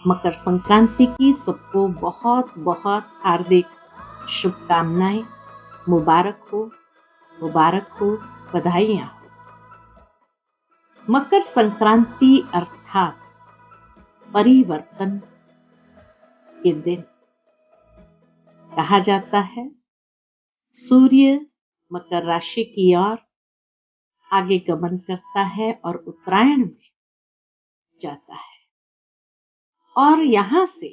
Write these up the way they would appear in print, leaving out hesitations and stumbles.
मकर संक्रांति की सबको बहुत बहुत हार्दिक शुभकामनाएं। मुबारक हो, बधाइयाँ हो। मकर संक्रांति अर्थात परिवर्तन के दिन कहा जाता है। सूर्य मकर राशि की ओर आगे गमन करता है और उत्तरायण में जाता है और यहाँ से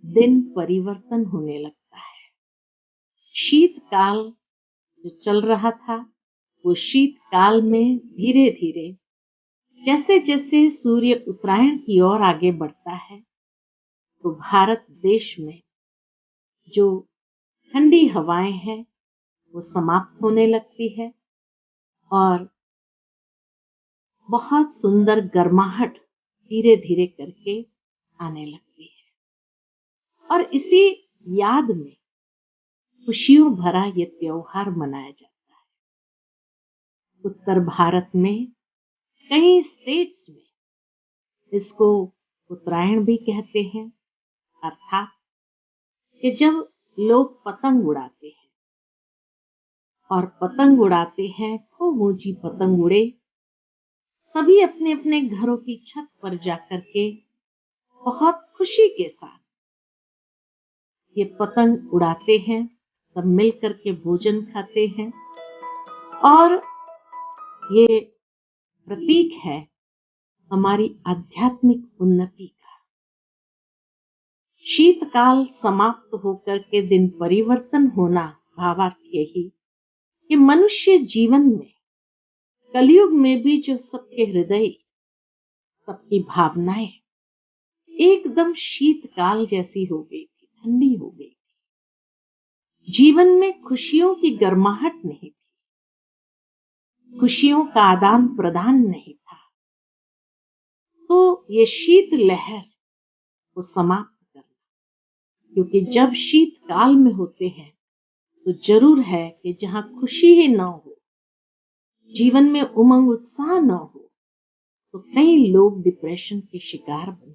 दिन परिवर्तन होने लगता है। शीतकाल जो चल रहा था वो शीतकाल में धीरे धीरे जैसे जैसे सूर्य उत्तरायण की ओर आगे बढ़ता है तो भारत देश में जो ठंडी हवाएं हैं वो समाप्त होने लगती है और बहुत सुंदर गर्माहट धीरे धीरे करके आने लगती है। और इसी याद में खुशियों भरा ये त्योहार मनाया जाता है। उत्तर भारत में कई स्टेट्स में इसको उत्तरायण भी कहते हैं, अर्थात कि जब लोग पतंग उड़ाते हैं और पतंग उड़ाते हैं, खूब ऊंची पतंग उड़े, सभी अपने अपने घरों की छत पर जाकर के बहुत खुशी के साथ ये पतंग उड़ाते हैं, सब मिल करके भोजन खाते हैं और ये प्रतीक है हमारी आध्यात्मिक उन्नति का। शीतकाल समाप्त होकर के दिन परिवर्तन होना भावार्थ यही कि मनुष्य जीवन में कलयुग में भी जो सबके हृदय, सबकी भावनाएं एकदम शीतकाल जैसी हो गई थी, ठंडी हो गई थी। जीवन में खुशियों की गर्माहट नहीं थी, खुशियों का आदान प्रदान नहीं था। तो ये शीत लहर को समाप्त करना, क्योंकि जब शीतकाल में होते हैं तो जरूर है कि जहां खुशी ही ना हो, जीवन में उमंग उत्साह ना हो, तो कई लोग डिप्रेशन के शिकार बन गए।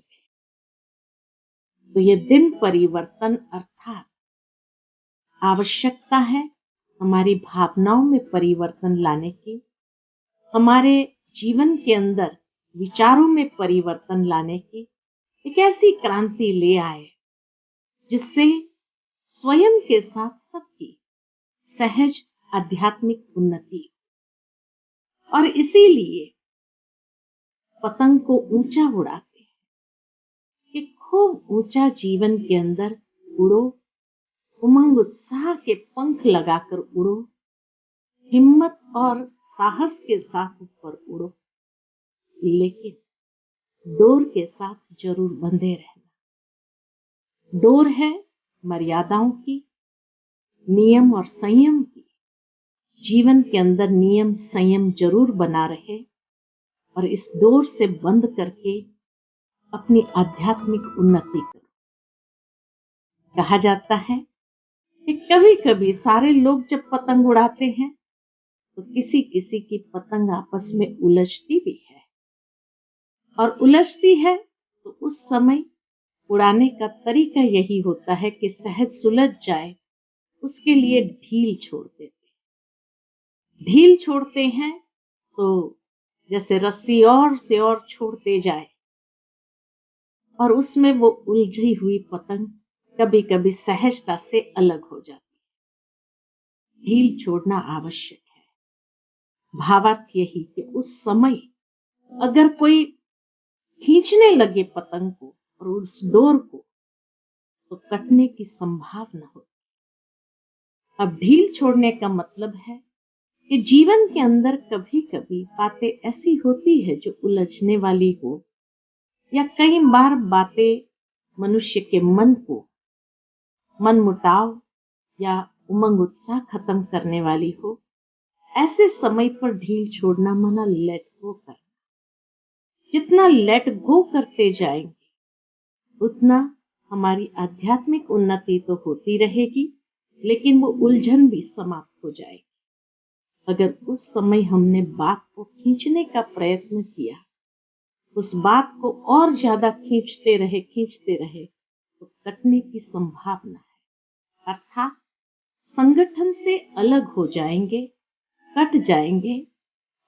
तो ये दिन परिवर्तन अर्थात आवश्यकता है हमारी भावनाओं में परिवर्तन लाने की, हमारे जीवन के अंदर विचारों में परिवर्तन लाने की एक ऐसी क्रांति ले आए जिससे स्वयं के साथ सबकी सहज आध्यात्मिक उन्नति। और इसीलिए पतंग को ऊंचा उड़ाते हैं कि खूब ऊंचा जीवन के अंदर उड़ो, उमंग उत्साह के पंख लगाकर उड़ो, हिम्मत और साहस के साथ ऊपर उड़ो, लेकिन डोर के साथ जरूर बंधे रहना। डोर है मर्यादाओं की, नियम और संयम की। जीवन के अंदर नियम संयम जरूर बना रहे और इस डोर से बंद करके अपनी आध्यात्मिक उन्नति करो। कहा जाता है कि कभी कभी सारे लोग जब पतंग उड़ाते हैं तो किसी किसी की पतंग आपस में उलझती भी है, और उलझती है तो उस समय उड़ाने का तरीका यही होता है कि सहज सुलझ जाए उसके लिए ढील छोड़ देते हैं। ढील छोड़ते हैं तो जैसे रस्सी और से और छोड़ते जाए और उसमें वो उलझी हुई पतंग कभी कभी सहजता से अलग हो जाती है। ढील छोड़ना आवश्यक है। भावार्थ यही कि उस समय अगर कोई खींचने लगे पतंग को और उस डोर को तो कटने की संभावना होती। अब ढील छोड़ने का मतलब है कि जीवन के अंदर कभी कभी बातें ऐसी होती है जो उलझने वाली हो, या कई बार बातें मनुष्य के मन को मन मुटाव या उमंग उत्साह खत्म करने वाली हो। ऐसे समय पर ढील छोड़ना माना लेट गो करना। जितना लेट गो करते जाएंगे उतना हमारी आध्यात्मिक उन्नति तो होती रहेगी, लेकिन वो उलझन भी समाप्त हो जाएगी। अगर उस समय हमने बात को खींचने का प्रयत्न किया उस बात को और ज्यादा खींचते रहे तो कटने की संभावना है। अर्थात संगठन से अलग हो जाएंगे, कट जाएंगे,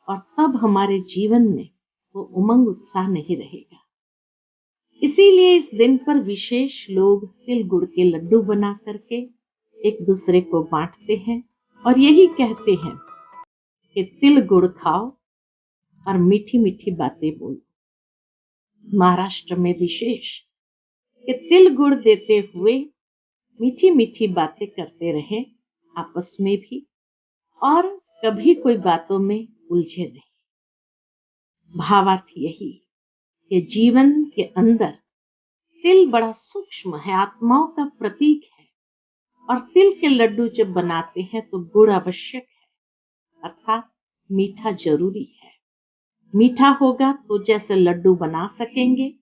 और तब हमारे जीवन में वो उमंग उत्साह नहीं रहेगा। इसीलिए इस दिन पर विशेष लोग तिल गुड़ के लड्डू बना करके एक दूसरे को बांटते हैं और यही कहते हैं कि तिल गुड़ खाओ और मीठी मीठी बातें बोलो। महाराष्ट्र में विशेष कि तिल गुड़ देते हुए मीठी मीठी बातें करते रहे आपस में भी, और कभी कोई बातों में उलझे नहीं। भावार्थ यही कि जीवन के अंदर तिल बड़ा सूक्ष्म है, आत्माओं का प्रतीक है, और तिल के लड्डू जब बनाते हैं तो गुड़ आवश्यक है, अर्थात मीठा जरूरी है। मीठा होगा तो जैसे लड्डू बना सकेंगे,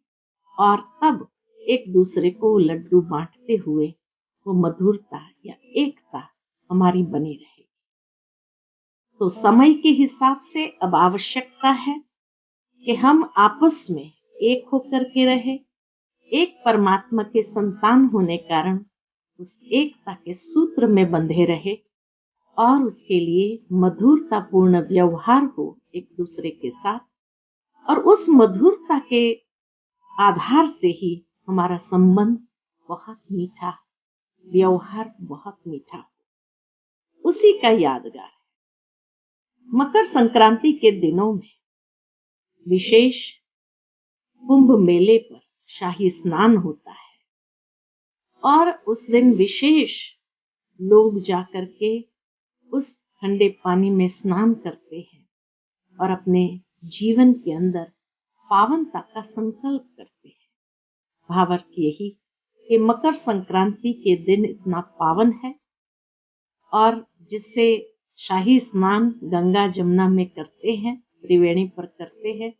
और तब एक दूसरे को लड्डू बांटते हुए वो मधुरता या एकता हमारी बनी रहेगी। तो समय के हिसाब से अब आवश्यकता है कि हम आपस में एक होकर के रहे, एक परमात्मा के संतान होने कारण उस एकता के सूत्र में बंधे रहे, और उसके लिए मधुरतापूर्ण व्यवहार हो एक दूसरे के साथ, और उस मधुरता के आधार से ही हमारा संबंध बहुत मीठा, व्यवहार बहुत मीठा हो। उसी का यादगार है। मकर संक्रांति के दिनों में विशेष कुंभ मेले पर शाही स्नान होता है, और उस दिन विशेष लोग जाकर के उस ठंडे पानी में स्नान करते हैं और अपने जीवन के अंदर पावनता का संकल्प करते हैं। भावार्थ यही कि मकर संक्रांति के दिन इतना पावन है, और जिससे शाही स्नान गंगा जमुना में करते हैं, त्रिवेणी पर करते हैं,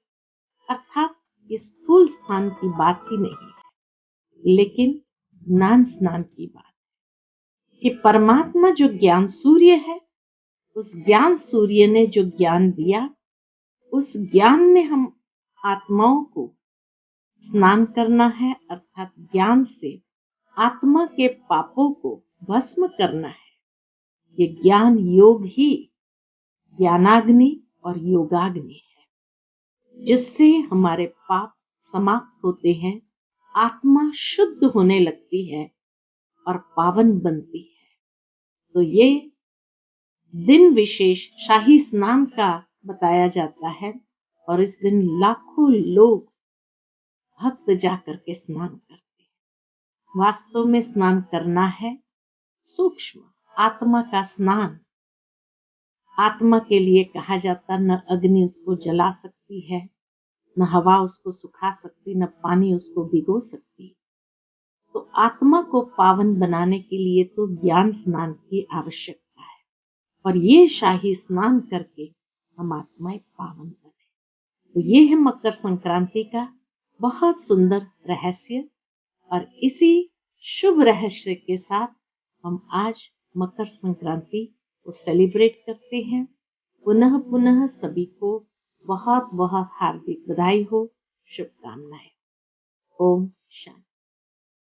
अर्थात ये स्थूल स्नान की बात ही नहीं है, लेकिन ज्ञान स्नान की बात है कि परमात्मा जो ज्ञान सूर्य है, उस ज्ञान सूर्य ने जो ज्ञान दिया, उस ज्ञान में हम आत्माओं को स्नान करना है, अर्थात ज्ञान से आत्मा के पापों को भस्म करना है। ये ज्ञान योग ही ज्ञानाग्नि और योगाग्नि है, जिससे हमारे पाप समाप्त होते हैं, आत्मा शुद्ध होने लगती है और पावन बनती है। तो ये दिन विशेष शाही स्नान का बताया जाता है, और इस दिन लाखों लोग भक्त जाकर के स्नान करते हैं। वास्तव में स्नान करना है सूक्ष्म आत्मा का स्नान। आत्मा के लिए कहा जाता, न अग्नि उसको जला सकती है, न हवा उसको सुखा सकती, न पानी उसको भिगो सकती। तो आत्मा को पावन बनाने के लिए तो ज्ञान स्नान की आवश्यकता है, और ये शाही स्नान करके हम आत्माएं पावन बने। तो ये है मकर संक्रांति का बहुत सुंदर रहस्य, और इसी शुभ रहस्य के साथ हम आज मकर संक्रांति को सेलिब्रेट करते हैं। पुनः पुनः सभी को बहुत बहुत हार्दिक बधाई हो, शुभकामनाएं। ओम शांति।